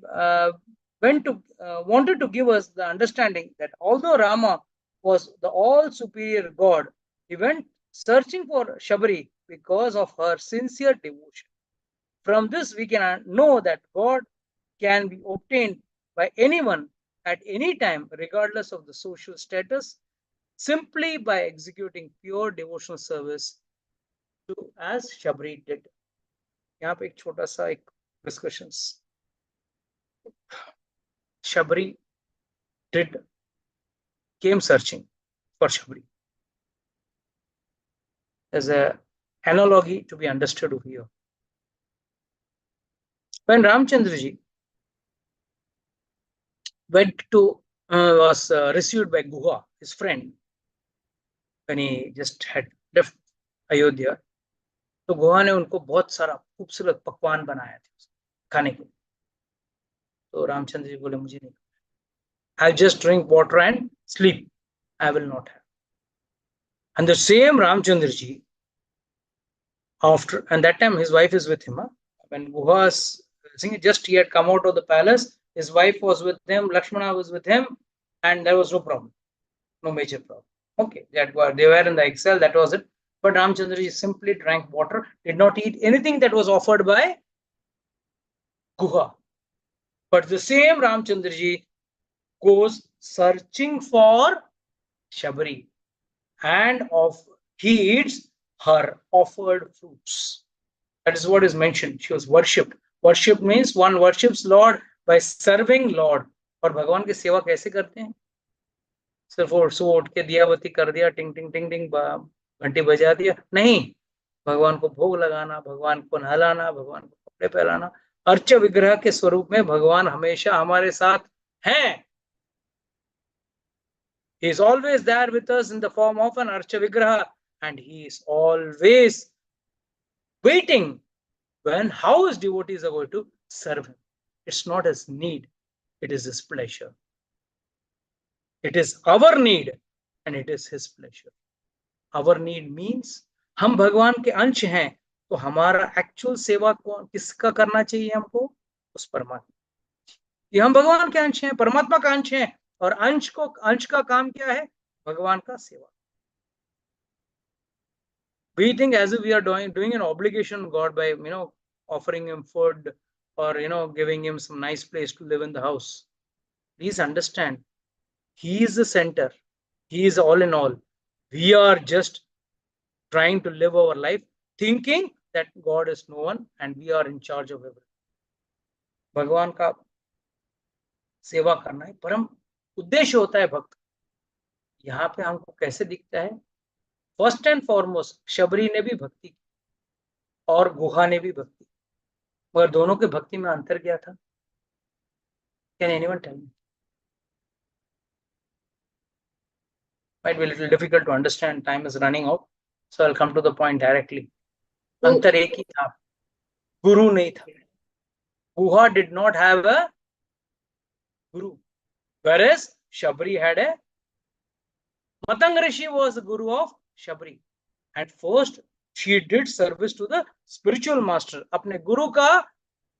wanted to give us the understanding that although Rama was the all-superior God, he went searching for Shabari because of her sincere devotion. From this, we can know that God can be obtained by anyone at any time, regardless of the social status, simply by executing pure devotional service, as Shabari did. यहाँ पे एक छोटा सा एक discussions. Shabari came searching for Shabari. There's an analogy to be understood here. When Ramchandraji was received by Guha, his friend, when he just had left Ayodhya, तो गुहा ने उनको बहुत सारा खूबसूरत पकवान बनाया थे खाने के. तो रामचंद्र जी बोले मुझे नहीं, I just drink water and sleep. I will not have. And the same Ramchandra ji, after, and that time his wife is with him. When Guha was just he had come out of the palace, his wife was with him, Lakshmana was with him, and there was no problem, no major problem. Okay, they were in the exile, that was it. But Ramchandra ji simply drank water, did not eat anything that was offered by Guha. But the same Ramchandra ji goes searching for Shabari, and he eats her offered fruits. That is what is mentioned. She was worshipped. Worship means one worships Lord by serving Lord. और भगवान की सेवा कैसे करते हैं? सिर्फ सुबह उठ के दिया बत्ती कर दिया, टिंग टिंग टिंग टिंग घंटी बजा दिया, नहीं. भगवान को भोग लगाना, भगवान को नहलाना, भगवान को कपड़े पहनाना. अर्च विग्रह के स्वरूप में भगवान हमेशा हमारे साथ हैं. He is always there with us in the form of an Archa Vigraha, and he is always waiting when how his devotees are going to serve him. It's not his need, it is his pleasure. It is our need and it is his pleasure. Our need means हम भगवान के अंश हैं, तो हमारा actual सेवा किसका करना चाहिए हमको? उस परमात्मा। कि हम भगवान के अंश हैं, परमात्मा का अंश हैं, और अंश का काम क्या है? भगवान का सेवा। We think as if we are doing an obligation to God by offering him food or giving him some nice place to live in the house. Please understand, he is the center, he is all in all. We are just trying to live our life thinking that God is no one and we are in charge of everything. भगवान का सेवा करना है परम उद्देश्य होता है भक्त। यहाँ पे हमको कैसे दिखता है? फर्स्ट एंड फॉरमोस्ट शबरी ने भी भक्ति की और गुहा ने भी भक्ति, मगर दोनों के भक्ति में अंतर क्या था? Can anyone tell me? Might be a little difficult to understand. Time is running out, so I'll come to the point directly. अंतर एक ही था, गुरु नहीं था। गुहा did not have a guru, whereas Shabri had a Matang Rishi was the guru of Shabri. At first, she did service to the spiritual master. अपने गुरु का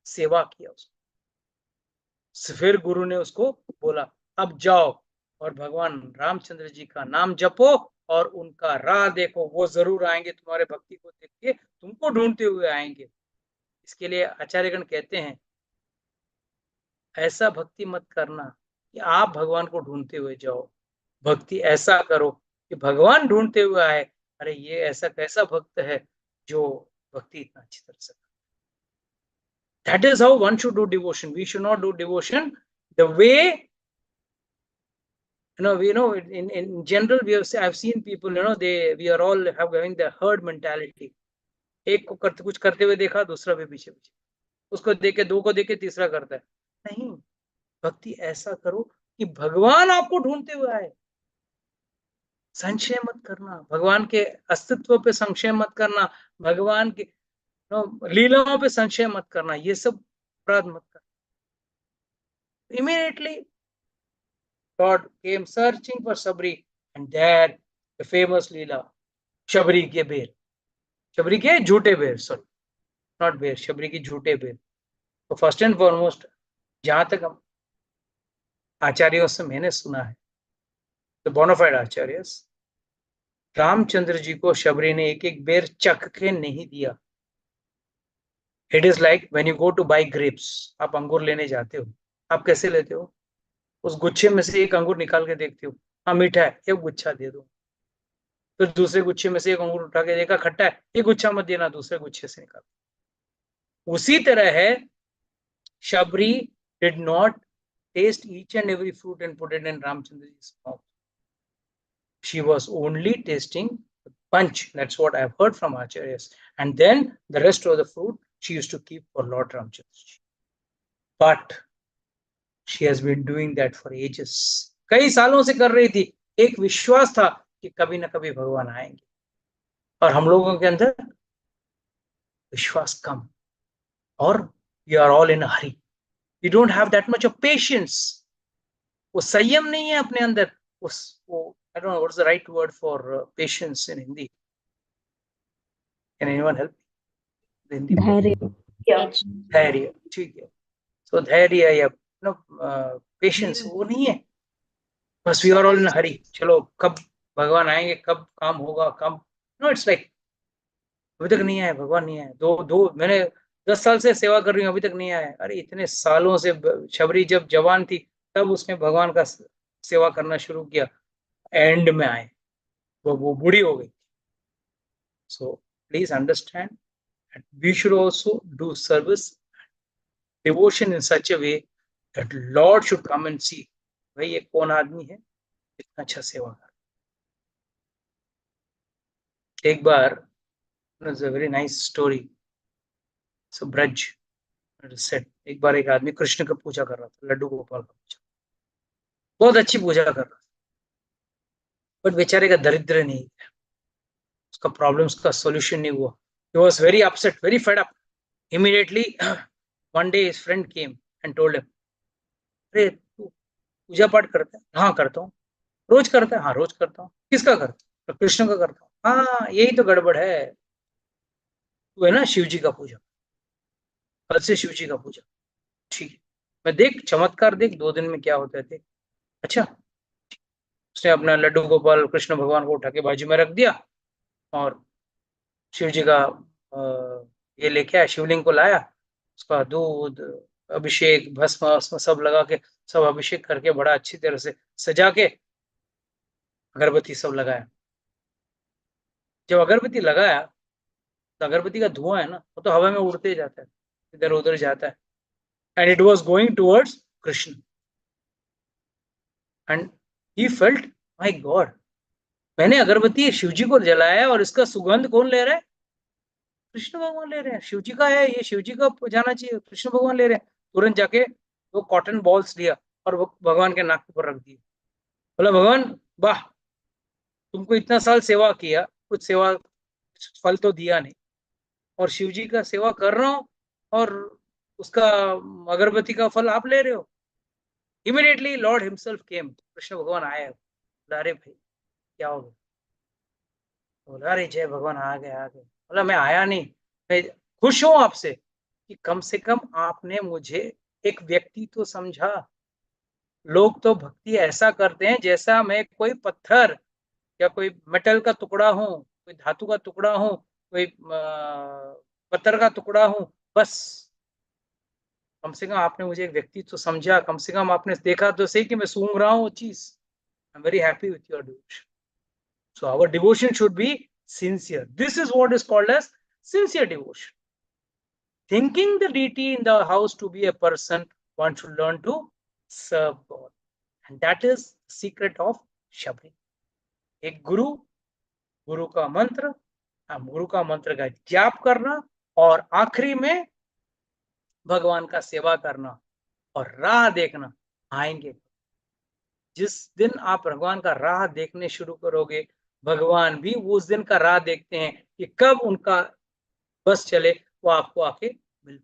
सेवा किया उसको। फिर गुरु ने उसको बोला अब जाओ और भगवान रामचंद्र जी का नाम जपो और उनका राह देखो, वो जरूर आएंगे, तुम्हारे भक्ति को देख के तुमको ढूंढते हुए आएंगे। इसके लिए आचार्यगण कहते हैं ऐसा भक्ति मत करना कि आप भगवान को ढूंढते हुए जाओ, भक्ति ऐसा करो कि भगवान ढूंढते हुए आए, अरे ये ऐसा कैसा भक्त है जो भक्ति इतना अच्छी तरह से। That is how one should do devotion. We should not do devotion the way in general I've seen people, we are all having the herd mentality. एक को कुछ करते हुए देखा, दूसरा भी पीछे पीछे, उसको देखे, दो को देखे, तीसरा करता है। नहीं, भक्ति ऐसा करो कि भगवान आपको ढूंढते हुए आए। संशय मत करना, भगवान के अस्तित्व पे संशय मत करना, भगवान के लीलाओं पे संशय मत करना, ये सब अपराध मत करना। Immediately God came searching for Sabri, and there the famous Leela, Shabri के बेर, शबरी के झूठे बेर, सॉरी नॉट बेर, शबरी की झूठे बेर। तो फर्स्ट एंड फॉरमोस्ट जहां तक हम आचार्यों से मैंने सुना है, द बोनाफाइड आचार्यस, रामचंद्र जी को शबरी ने एक एक बेर चख के नहीं दिया। It is like when you go to buy grapes, आप अंगूर लेने जाते हो, आप कैसे लेते हो? उस गुच्छे में से एक अंगूर निकाल के देखते हो, हाँ मीठा है, एक गुच्छा दे दो। फिर दूसरे गुच्छे में से एक अंगूर उठा के देखा, खट्टा है, एक गुच्छा मत देना, दूसरे गुच्छे से निकाल। उसी तरह है, Shabari did not taste each and every fruit and put it in Ramchandra's mouth. She was only tasting the punch. That's what I've heard from Acharyas. And then the rest of the fruit she used to keep for Lord Ramchandra. But she has been doing that for ages. कई सालों से कर रही थी, एक विश्वास था कि कभी ना कभी भगवान आएंगे, और हम लोगों के अंदर विश्वास कम, और we are all in a hurry. We don't have that much of patience. वो संयम नहीं है अपने अंदर, वो I don't know what's the right word for patience in Hindi. Can anyone help? धैर्य, ठीक है। So धैर्य या patience वो नहीं है, बस we are all in a hurry. चलो कब भगवान आएंगे, कब काम होगा, कब, no, it's like अभी तक नहीं आए, भगवान नहीं आए, दो मैंने 10 साल से सेवा कर रही हूँ, अभी तक नहीं आए। अरे इतने सालों से, शबरी जब जवान थी तब उसने भगवान का सेवा करना शुरू किया, एंड में आए, वो बूढ़ी हो गई। So please understand, we should also do service devotion in such a way that lord should come and see, भाई ये कौन आदमी है इतना अच्छा सेवा कर। एक बार, it's a very nice story. So Braj set, एक बार एक आदमी कृष्ण का पूजा कर रहा था, लड्डू गोपाल का पूजा, बहुत अच्छी पूजा कर रहा था। बट बेचारे का दरिद्र नहीं है, उसका प्रॉब्लम्स का सॉल्यूशन नहीं हुआ. He was very upset, very fed up. Immediately, one day his friend came and told him, अरे तू पूजा पाठ करता है? हाँ करता हूँ. रोज करता है? हाँ रोज करता हूँ. किसका करता है? तो कृष्ण का करता हूँ. हाँ यही तो गड़बड़ है, तू है ना शिव जी का पूजा, कल से शिव जी का पूजा. ठीक है, मैं देख चमत्कार देख 2 दिन में क्या होता है देख. अच्छा, उसने अपना लड्डू गोपाल कृष्ण भगवान को उठा के बाजू में रख दिया और शिव जी का ये लेके आया, शिवलिंग को लाया, उसका दूध, अभिषेक, भस्म वस्म सब लगा के, सब अभिषेक करके बड़ा अच्छी तरह से सजा के अगरबत्ती सब लगाया. जब अगरबत्ती लगाया तो अगरबत्ती का धुआं है ना, वो तो हवा में उड़ते जाता है, इधर उधर जाता है. And it was going towards Krishna. And he felt, my God, मैंने अगरबत्ती शिव जी को जलाया है और इसका सुगंध कौन ले रहा है? कृष्ण भगवान ले रहे हैं. शिव जी का है ये, शिव जी का जाना चाहिए, कृष्ण भगवान ले रहे हैं. तुरंत जाके वो कॉटन बॉल्स लिया और वो भगवान के नाक पर रख दिए. बोला भगवान वाह, तुमको इतना साल सेवा किया, कुछ सेवा फल तो दिया नहीं, और शिव जी का सेवा कर रहा हूँ और उसका अगरबत्ती का फल आप ले रहे हो. इमीडिएटली लॉर्ड हिमसेल्फ केम, कृष्ण भगवान आए. बोला अरे भाई क्या हो गया? बोला अरे जय भगवान, आ गए आ गए. बोला मैं आया नहीं, मैं खुश हूं आपसे कि कम से कम आपने मुझे एक व्यक्ति तो समझा. लोग तो भक्ति ऐसा करते हैं जैसा मैं कोई पत्थर या कोई मेटल का टुकड़ा हूँ, कोई धातु का टुकड़ा हूँ, कोई पत्थर का टुकड़ा हूँ, बस. कम से कम आपने मुझे एक व्यक्ति तो समझा, कम से कम आपने देखा तो सही कि मैं सूंघ रहा हूँ वो चीज. I am very happy with your devotion. So our devotion should be sincere. This is what is called as sincere devotion. Thinking the deity in the house to be a person, one should learn to serve God. And that is the secret of Shabri. एक गुरु, गुरु का मंत्र, गुरु का मंत्र का जाप करना, और आखिरी में भगवान का सेवा करना और राह देखना. आएंगे जिस दिन आप भगवान का राह देखने शुरू करोगे, भगवान भी उस दिन का राह देखते हैं कि कब उनका बस चले, वो आपको आके मिल.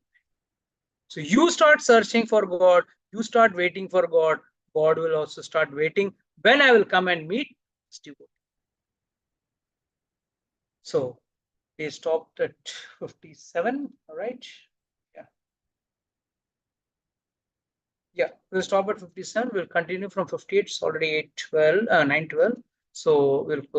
So you start searching for God, you start waiting for God, God will also start waiting when I will come and meet this devotee. So we stopped at 57, all right? Yeah. Yeah, we'll stop at 57. We'll continue from 58. It's already 8:12, 9:12. So we'll